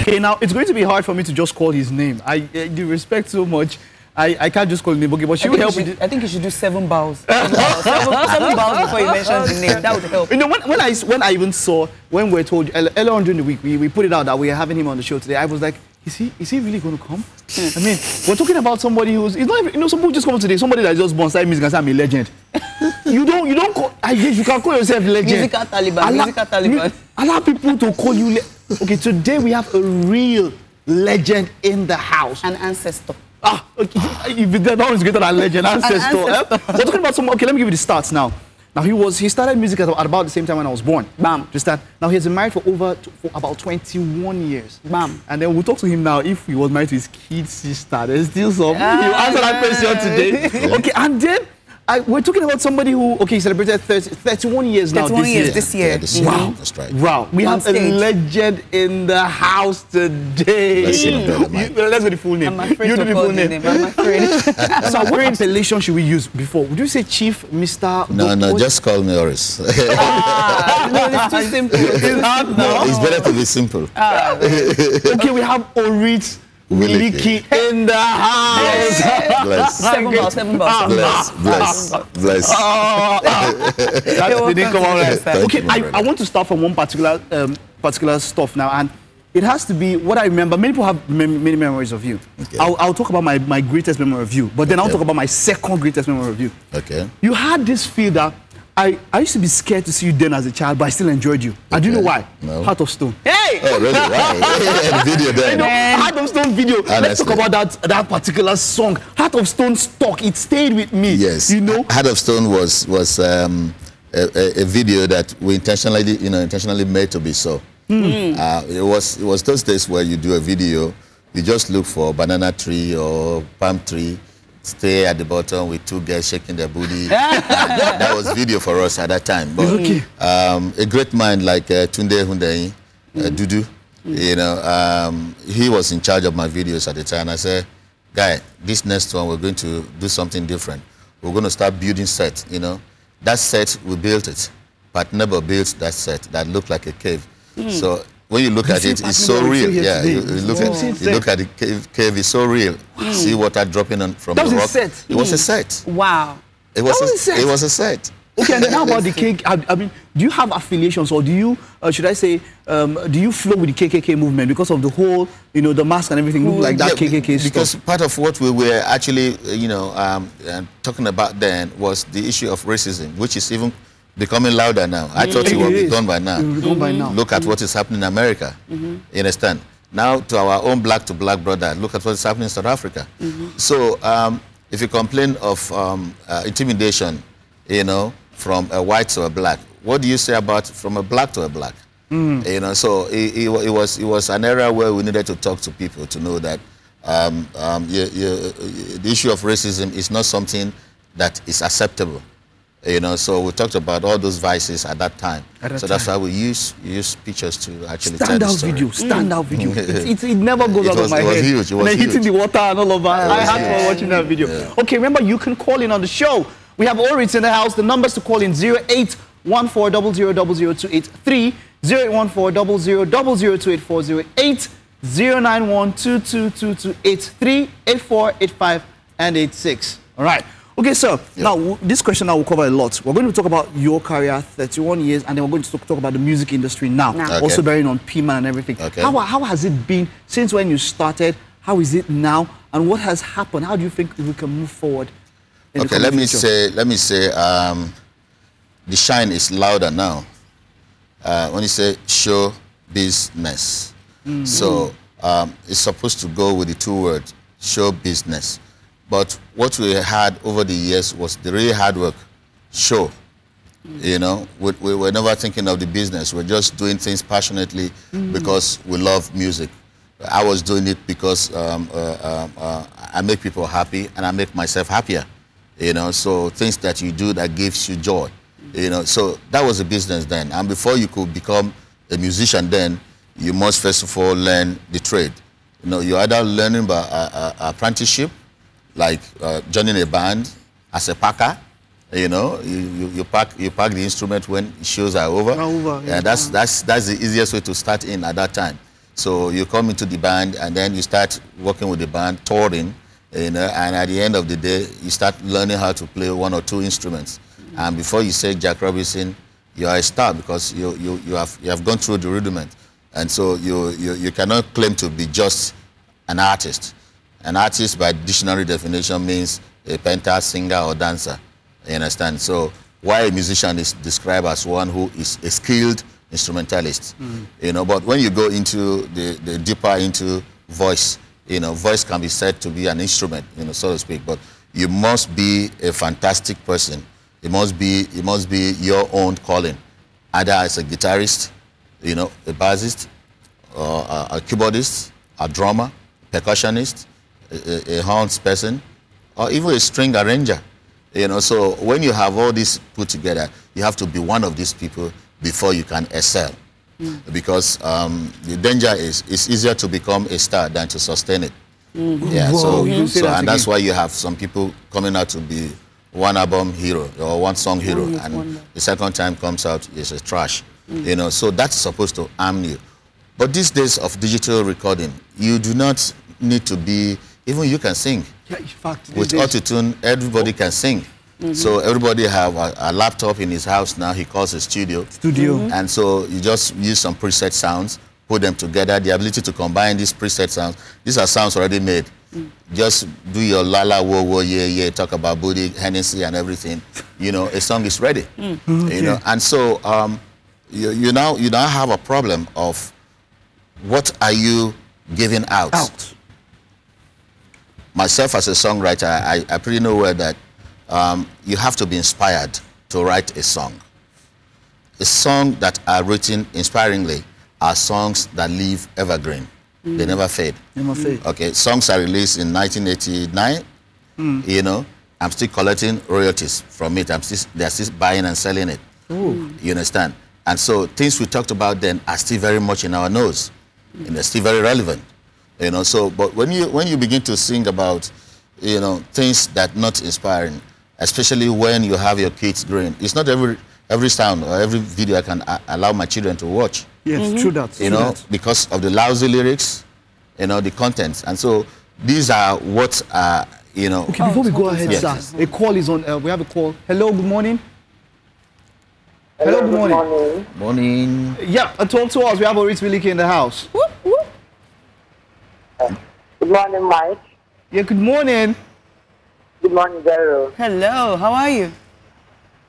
Okay, now it's going to be hard for me to just call his name. I do respect so much. I can't just call him name, okay, but she will help me. I think you should do 7 bows. 7 bows before you mention the name. That would help. You know, when I even saw, when we were told earlier on during the week, we put it out that we are having him on the show today, I was like, is he really going to come? I mean, we're talking about somebody who's, it's not even, you know, some people just come today, somebody that just born side music and say, I'm a legend. you don't call, I guess you can call yourself legend. Musical Taliban. Allow people to call you, okay, today we have a real legend in the house. An ancestor. Ah, okay. If that one is greater than legend, ancestor. We're talking about some, okay, let me give you the stats now. Now, he started music at about the same time when I was born. Bam. Just that. Now, he's been married for about 21 years. Bam. And then we'll talk to him now if he was married to his kid sister. There's still some. He'll answer that question today. Okay, and then we're talking about somebody who, okay, celebrated 31 years now this year. Yeah, this year. Wow. That's right. Wow. We have a legend in the house today. Let's get the full name. I'm afraid to call the name. I'm afraid. So what appellation should we use before? Would you say Chief, Mr.? No, just call me Orits. No, it's too simple. It's hard now. No, it's better to be simple. Okay, we have Orits Williki in the house. Bless. 7 balls. Bless. That didn't come out right. Okay, I want to start from one particular stuff now, and it has to be what I remember. Many people have many memories of you. Okay. I'll talk about my greatest memory of you, but then I'll talk about my second greatest memory of you. Okay. You had this feel that I used to be scared to see you then as a child, but I still enjoyed you. Okay. And do you know why? No. Heart of Stone. Hey! Oh, really? Wow. The video there. You know, Heart of Stone video. Let's talk about that particular song. Heart of Stone stuck. It stayed with me. Yes. You know? Heart of Stone was a video that we intentionally made to be so. It was those days where you do a video, you just look for banana tree or palm tree, stay at the bottom with 2 girls shaking their booty. That was video for us at that time. But a great mind like Tunde Hundeyi, Dudu, you know, he was in charge of my videos at the time. I said, guy, this next one we're going to do something different. We're going to start building sets, you know. That set, we built it, but never built that set that looked like a cave. So when you look at it, it's so real. Yeah, you look at the cave, it's so real. See water dropping on from the rock. Was a set. It was a set. Wow. It was a set. Okay, and now about the cake, I mean, do you have affiliations, or do you, should I say, do you flow with the KKK movement because of the whole, you know, the mask and everything look like that KKK stuff? Because part of what we were actually, you know, talking about then was the issue of racism, which is even becoming louder now. I thought it would be gone by now. Look at what is happening in America. You understand? Now to our own black to black brother, look at what is happening in South Africa. So if you complain of intimidation, you know, from a white to a black, what do you say about from a black to a black? You know, so it was an era where we needed to talk to people to know that the issue of racism is not something that is acceptable. You know, so we talked about all those vices at that time. So that's why we use pictures to actually tell the story. Standout video. It never goes out of my head. Huge. It was huge. Hitting the water and all of that. I had fun watching that video. Yeah. Okay, remember, you can call in on the show. We have Orits in the house. The numbers to call in 0814000283, 081400028408, 091222283, 84, 85, and 86. All right. Okay, sir. Now, this question now will cover a lot. We're going to talk about your career, 31 years, and then we're going to talk about the music industry now. Also bearing on P-Man and everything. How has it been since when you started? How is it now? And what has happened? How do you think we can move forward? Okay, let me say, the shine is louder now. When you say show business, so it's supposed to go with the 2 words, show business. But what we had over the years was the really hard work, show. You know, we were never thinking of the business. We're just doing things passionately because we love music. I was doing it because I make people happy and I make myself happier. You know, so things that you do that gives you joy. You know, so that was a business then. And before you could become a musician then, you must first of all learn the trade. You know, you're either learning by apprenticeship, like joining a band as a packer. You know, you pack the instrument when shows are over. Yeah, that's the easiest way to start in at that time. So you come into the band, and then you start working with the band, touring, you know, and at the end of the day, you start learning how to play one or two instruments. And before you say Jack Robinson, you are a star because you have gone through the rudiment. And so you cannot claim to be just an artist. An artist, by dictionary definition, means a painter, singer, or dancer. You understand? So why a musician is described as one who is a skilled instrumentalist. You know, but when you go into the deeper into voice, you know, voice can be said to be an instrument, you know, so to speak. But you must be a fantastic person. It must be your own calling, either as a guitarist, you know, a bassist, or a keyboardist, a drummer, percussionist, a horns person, or even a string arranger. You know, so when you have all this put together, you have to be one of these people before you can excel. Because the danger is it's easier to become a star than to sustain it. Yeah, Whoa, so and that's why you have some people coming out to be one album hero or one song hero, and the second time comes out is a trash. You know, so that's supposed to arm you. But these days of digital recording, you do not need to be, even you can sing. Yeah, in fact, with autotune, everybody can sing. So everybody have a laptop in his house now. He calls a studio. And so you just use some preset sounds, put them together. The ability to combine these preset sounds. These are sounds already made. Just do your la la whoa whoa yeah yeah. Talk about booty, Hennessy, and everything. You know, a song is ready. You know, and so you now have a problem of what are you giving out? Myself as a songwriter, I pretty know well that you have to be inspired to write a song. A song that are written inspiringly are songs that live evergreen. They never fade. Okay, songs are released in 1989. You know, I'm still collecting royalties from it. They're still buying and selling it. You understand? And so things we talked about then are still very much in our nose, and they're still very relevant. You know, so but when you begin to sing about, you know, things that not inspiring, especially when you have your kids growing, it's not every sound or every video I can allow my children to watch. Yes, true that. You know, because of the lousy lyrics, you know, the contents, and so these are what you know. Okay, before we go ahead, sir, a call is on. We have a call. Hello, good morning. Hello, good morning. Morning. Yeah, talk to us. We have Orits Williki in the house. Good morning, Mike. Yeah, good morning. Good morning, Vero. Hello, how are you?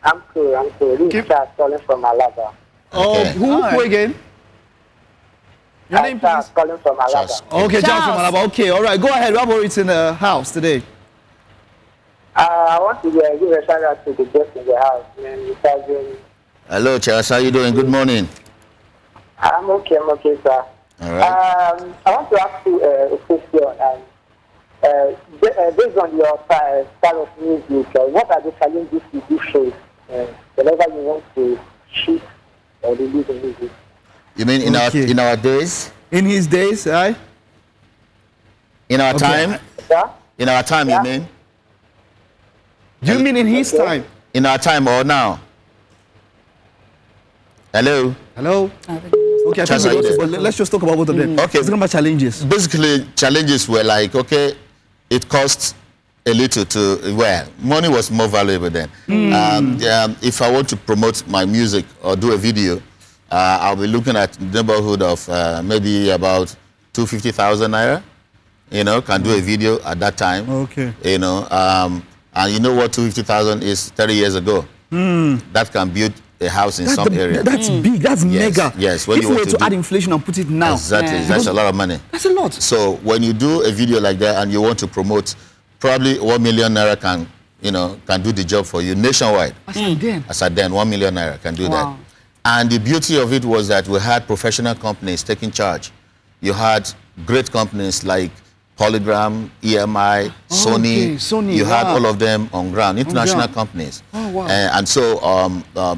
I'm cool. This is Charles calling from Alaba. Oh, who again? Your name, Charles please? calling from Alaba. Okay, Charles from Alaba. Okay, all right. Go ahead. We have Orits in the house today. I want to give a shout out to the guests in the house. Hello, Charles. How you doing? Good morning. I'm okay, sir. All right. I want to ask you a question. Based on your style of music, what are the challenges you do face whenever you want to shoot or release a music? You mean in our days? In his days, right? In our time? Yeah? In our time, you mean? Do you mean in his time? In our time or now? Hello? Hello? Okay, I think but let's just talk about both of them. Okay. Let's talk about challenges. Basically, challenges were like, okay, it costs a little to, well, money was more valuable then. If I want to promote my music or do a video, I'll be looking at the neighborhood of maybe about 250,000 naira. You know, can do a video at that time. Okay. You know, and you know what 250,000 is 30 years ago. That can build a house in some area. That's big. That's mega. Yes. If we were to add inflation and put it now. Exactly. That's a lot of money. That's a lot. So when you do a video like that and you want to promote, probably 1 million naira can do the job for you nationwide. As at then, 1 million naira can do that. And the beauty of it was that we had professional companies taking charge. You had great companies like Polygram, EMI, Sony. You had all of them on ground, international companies. And so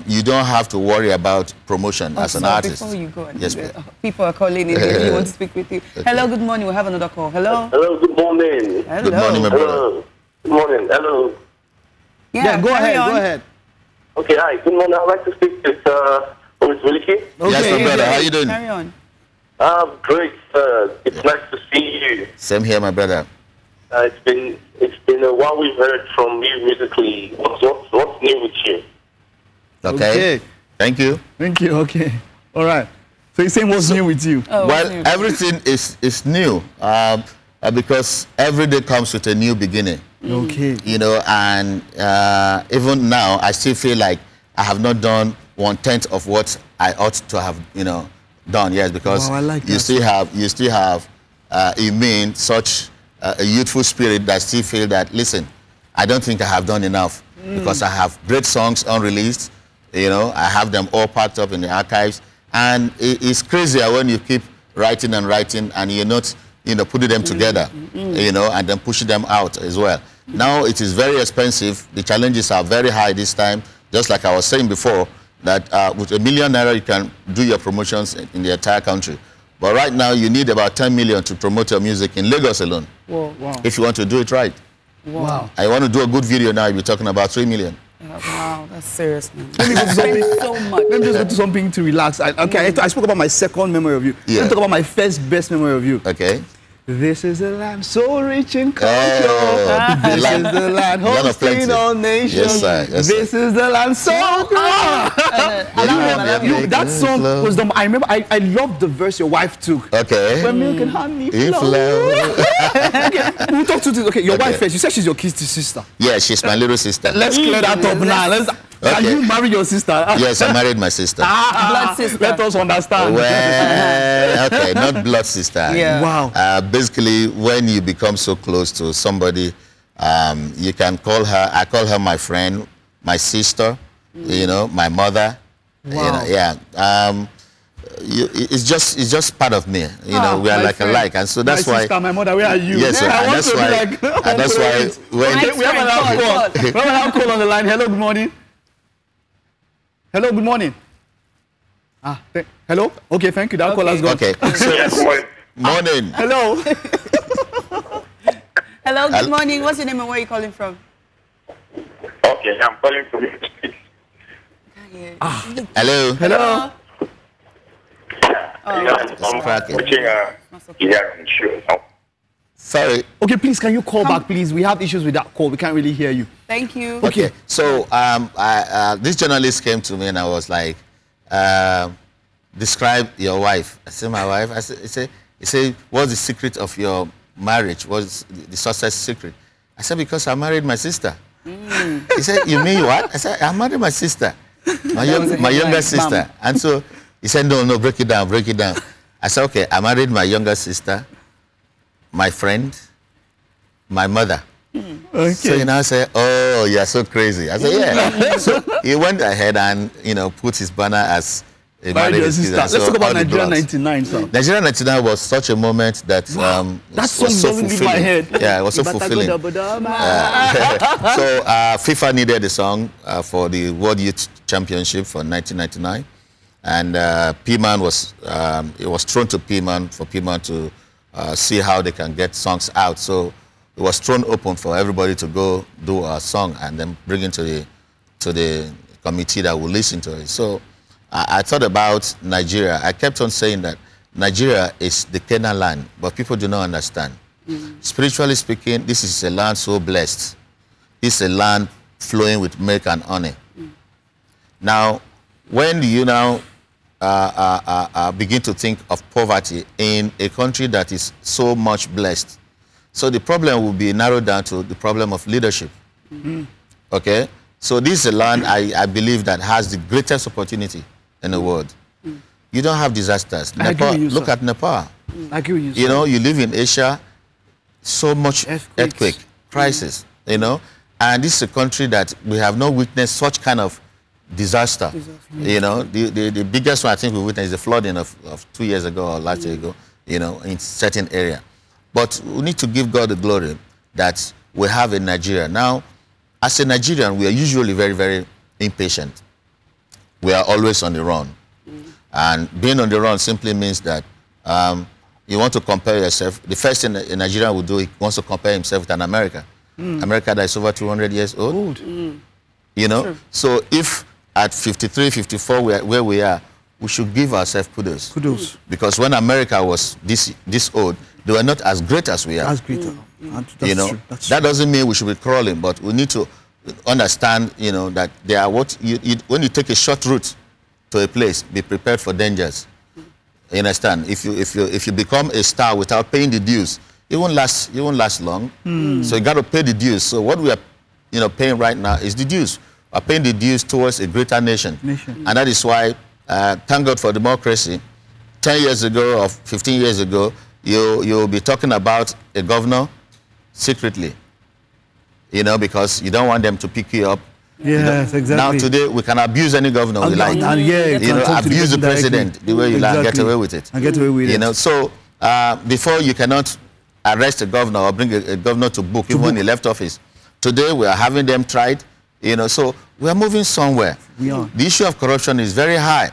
you don't have to worry about promotion as an artist. Before you go, yes, people are calling in here. We want to speak with you. Okay. Hello, good morning. We have another call. Hello. Hello, good morning. Hello. Good morning, my brother. Hello. Good morning. Hello. Yeah, go ahead. Okay, hi. Good morning. I'd like to speak with Orits Williki. Yes, my brother. How you doing? Carry on. Great, it's nice to see you. Same here, my brother. It's been a while we've heard from you musically. What's new with you? Okay. Thank you. Thank you. Okay. All right. So you're saying what's new with you? Oh, well, everything is new because every day comes with a new beginning. Okay. You know, and even now, I still feel like I have not done 1/10 of what I ought to have, you know, done. Yes, because wow, I like you still have in me such a youthful spirit that still feel that, listen, I don't think I have done enough because I have great songs unreleased. You know, I have them all packed up in the archives, and it's crazier when you keep writing and writing and you're not, you know, putting them together, you know, and then pushing them out as well. Now it is very expensive. The challenges are very high this time. Just like I was saying before, that with $1 million you can do your promotions in the entire country. But right now you need about 10 million to promote your music in Lagos alone. Whoa, wow. If you want to do it right. Wow. I want to do a good video now, you're talking about 3 million. Wow, that's serious, man. Let me go to something. so much. Let me just go to something to relax. I spoke about my second memory of you. Yeah. Let me talk about my first best memory of you. Okay. This is a land so rich in culture. Oh, this is the land hosting all nations. Yes, sir. Yes, this is the land so that song was the. I remember. I loved the verse your wife took. Okay. When milk and honey flow. Okay, we'll talk to this. Okay, your wife first. You said she's your kid's sister. Yeah, she's my little sister. Let's clear that up now. Can you marry your sister? Yes, I married my sister. Blood sister. Let us understand. Well, okay, not blood sister. Yeah. Wow. Basically, when you become so close to somebody, you can call her. I call her my friend, my sister. You know, my mother. Wow. You know, yeah. It's just part of me. You know, we are like alike, and so that's my why. Sister, my mother, where are you? Yes, sir. And that's why. When we have an call. We have an call on the line. Hello, good morning. Hello, good morning. Hello? Okay, thank you. That call has gone. Okay. So, Yes, morning. Hello. Hello, good morning. What's your name and where are you calling from? Okay, I'm calling from the street. Hello. Hello. It's cracking. Yeah, sure. Sorry. Okay, please, can you call back, please? We have issues with that call. We can't really hear you. Thank you. Okay. So this journalist came to me and I was like, describe your wife. I said, my wife. He said, what's the secret of your marriage? What's the success secret? I said, because I married my sister. He said, you mean what? I said, I married my sister, my younger sister. Mom. And so he said, no, break it down, break it down. I said, okay, I married my younger sister, my friend, my mother. Okay. So you now say, oh, you're so crazy. I said, yeah. So he went ahead and, you know, put his banner as a married sister. Let's talk about Nigeria 99, sir. Nigeria 99 was such a moment that that song was so doesn't leave my head. Yeah, it was so fulfilling. So FIFA needed a song for the World Youth Championship for 1999. And P-Man was, it was thrown to P-Man for P-Man to see how they can get songs out. So it was thrown open for everybody to go do a song and then bring it to the committee that will listen to it. So I thought about Nigeria. I kept on saying that Nigeria is the Canaan land, but people do not understand. Spiritually speaking, this is a land so blessed. It's a land flowing with milk and honey. Now, when you now begin to think of poverty in a country that is so much blessed, so the problem will be narrowed down to the problem of leadership. Okay? So this is a land I believe that has the greatest opportunity in the world. You don't have disasters. Nepal, look at Nepal. I agree with you, sir. You know, you live in Asia, so much earthquake, crisis, you know, and this is a country that we have not witnessed such kind of disaster. You know, the biggest one I think we witnessed is the flooding of 2 years ago or last year ago, you know, in certain area. But we need to give God the glory that we have in Nigeria. Now, as a Nigerian, we are usually very, very impatient. We are always on the run. And being on the run simply means that you want to compare yourself. The first thing a Nigerian will do, he wants to compare himself with an America. America that is over 200 years old. You know? Sure. So if at 53, 54, where we are, we should give ourselves kudos. Kudos. Because when America was this old, they were not as great as we are. As great. You know, that doesn't mean we should be crawling, but we need to understand, you know, that there are when you take a short route to a place, be prepared for dangers. You understand? If you become a star without paying the dues, it won't last long. So you got to pay the dues. So what we are, you know, paying right now is the dues. We're paying the dues towards a greater nation. And that is why, thank God for democracy. 10 years ago or 15 years ago, you'll be talking about a governor secretly, you know, because you don't want them to pick you up. Yes, you know? exactly. Now today we can abuse any governor we like. You know, abuse the president the way you like, get away with it. And get away with it. You know, so before you cannot arrest a governor or bring a governor to book even when he left office. Today we are having them tried. You know, so we are moving somewhere. We are. The issue of corruption is very high.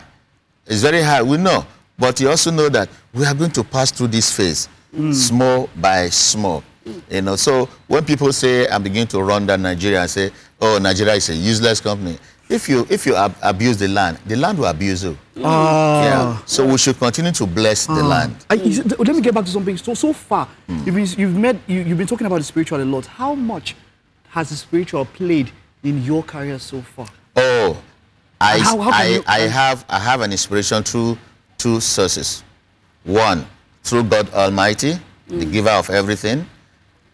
It's very high. We know, but you also know that we are going to pass through this phase, small by small. You know, so when people say I'm beginning to run down Nigeria and say, oh, Nigeria is a useless company, if you abuse the land will abuse you. Yeah. So we should continue to bless the land. Let me get back to something. So far, you've been talking about the spiritual a lot. How much has the spiritual played in your career so far? Oh, I have an inspiration through two sources. One, through God Almighty, the giver of everything,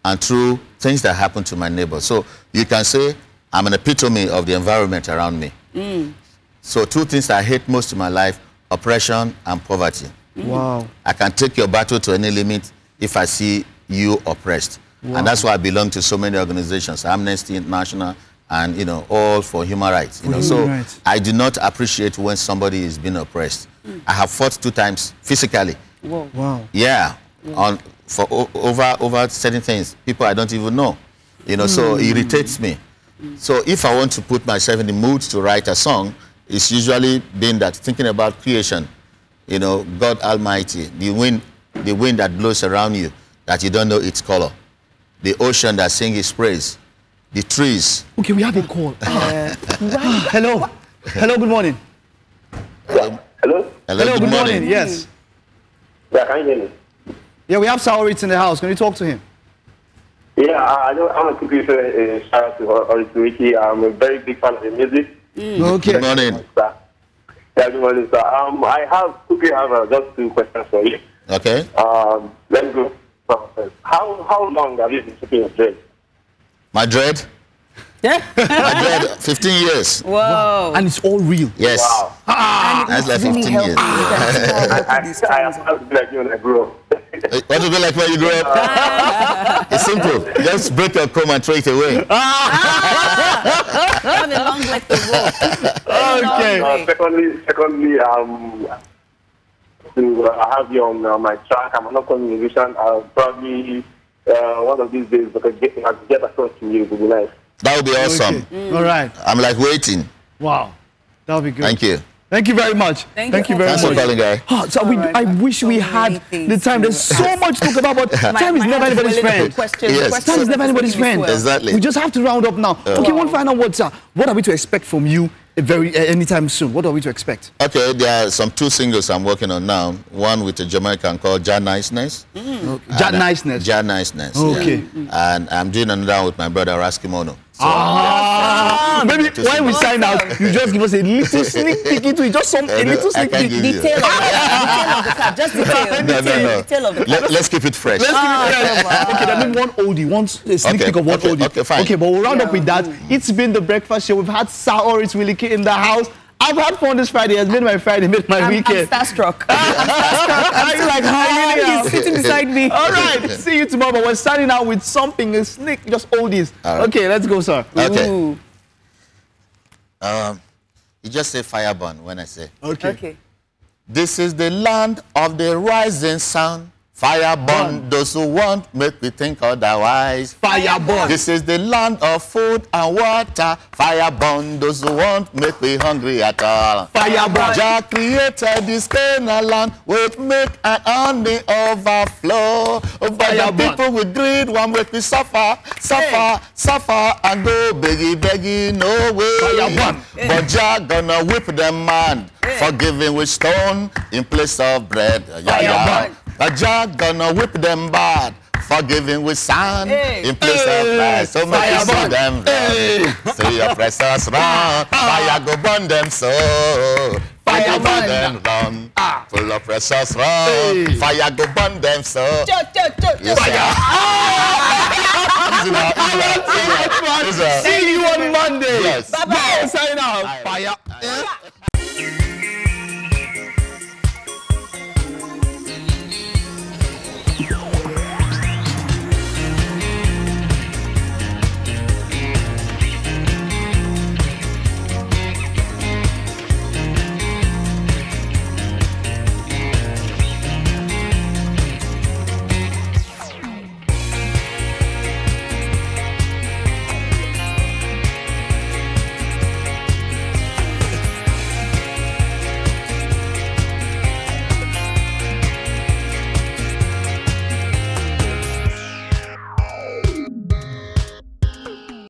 and through things that happen to my neighbor. So you can say I'm an epitome of the environment around me. So two things that I hate most in my life, oppression and poverty. Wow. I can take your battle to any limit if I see you oppressed. Wow. And that's why I belong to so many organizations, Amnesty International, and, you know, all for human rights. You know, so I do not appreciate when somebody is being oppressed. I have fought 2 times physically. Whoa. Wow. Yeah. For over certain things, people I don't even know. You know, so it irritates me. So if I want to put myself in the mood to write a song, it's usually been that thinking about creation. You know, God Almighty, the wind that blows around you, that you don't know its color. The ocean that sings His praise. The trees. Okay, we have a call. Hello. Hello, good morning. Hello? Hello, good morning. Yes. Yeah, can you hear me? Yeah, we have Orits in the house. Can you talk to him? Yeah, I want to give a shout out to Orits Wiliki. I'm a very big fan of the music. Okay. Good morning. Yeah, good morning, sir. I have just 2 questions for you. Okay. Let's go. How long have you been keeping your dread? My dread? Yeah. My dread, 15 years. Whoa. And it's all real. Yes. Wow. That's like 15 years. I have to be like you when I grew up. What to be like when you grow up? It's simple. Just break your comb and throw it away. Have a long leg to go. Okay. Secondly, I have you on my track. I'm not calling musician. I'll probably one of these days get across to you. It would be nice. That would be awesome. Okay. All right. I'm like waiting. Wow. That would be good. Thank you. Thank you very much. Thank you very Thanks much. for calling, guy. So I wish we had the time. There's so much to talk about, but time is never anybody's friend. Yes. Time is never anybody's friend. Exactly. We just have to round up now. Okay, one final word, sir. What are we to expect from you anytime soon? What are we to expect? Okay, there are some 2 singles I'm working on now. One with a Jamaican called Ja Niceness. Okay. Ja Niceness. Ja Niceness. Okay. Yeah. And I'm doing another one with my brother Ras Kimono. So, maybe when we sign out, you just give us a little sneak peek into it. Just a little sneak peek. Detail of the car. Just detail. No. Detail of the car. Let's keep it fresh. Okay, that means one oldie, one sneak peek of one oldie. Okay, fine. Okay, but we'll round up with that. It's been the breakfast show. We've had Orits Williki in the house. I've had fun this Friday. It's made my Friday, made my weekend. I'm starstruck. I'm like, hi, he's sitting beside me. All right, see you tomorrow. But we're starting out with something, a sneak, just oldies. Right. Okay, let's go, sir. Okay. Ooh. You just say fire burn when I say. Okay. This is the land of the rising sun. Fire burn those who want, make we think otherwise. Fire burn. This is the land of food and water. Fire burn those who want, make we hungry at all. Fire burn. Jah created this Canaan land with milk and honey overflow. Fire people with greed, one make we suffer, suffer, and go begging no way. Fire burn. But Jah gonna whip them mad, forgiving with stone in place of bread. But Jah gonna whip them bad, forgiving with sand in place of bread. So make you see them run. See your precious run. Fire go burn them so. Fire burn them run. Full of precious run. Fire go burn them so. Yes, See you on Monday. Yes. Bye-bye. Sign out. Fire.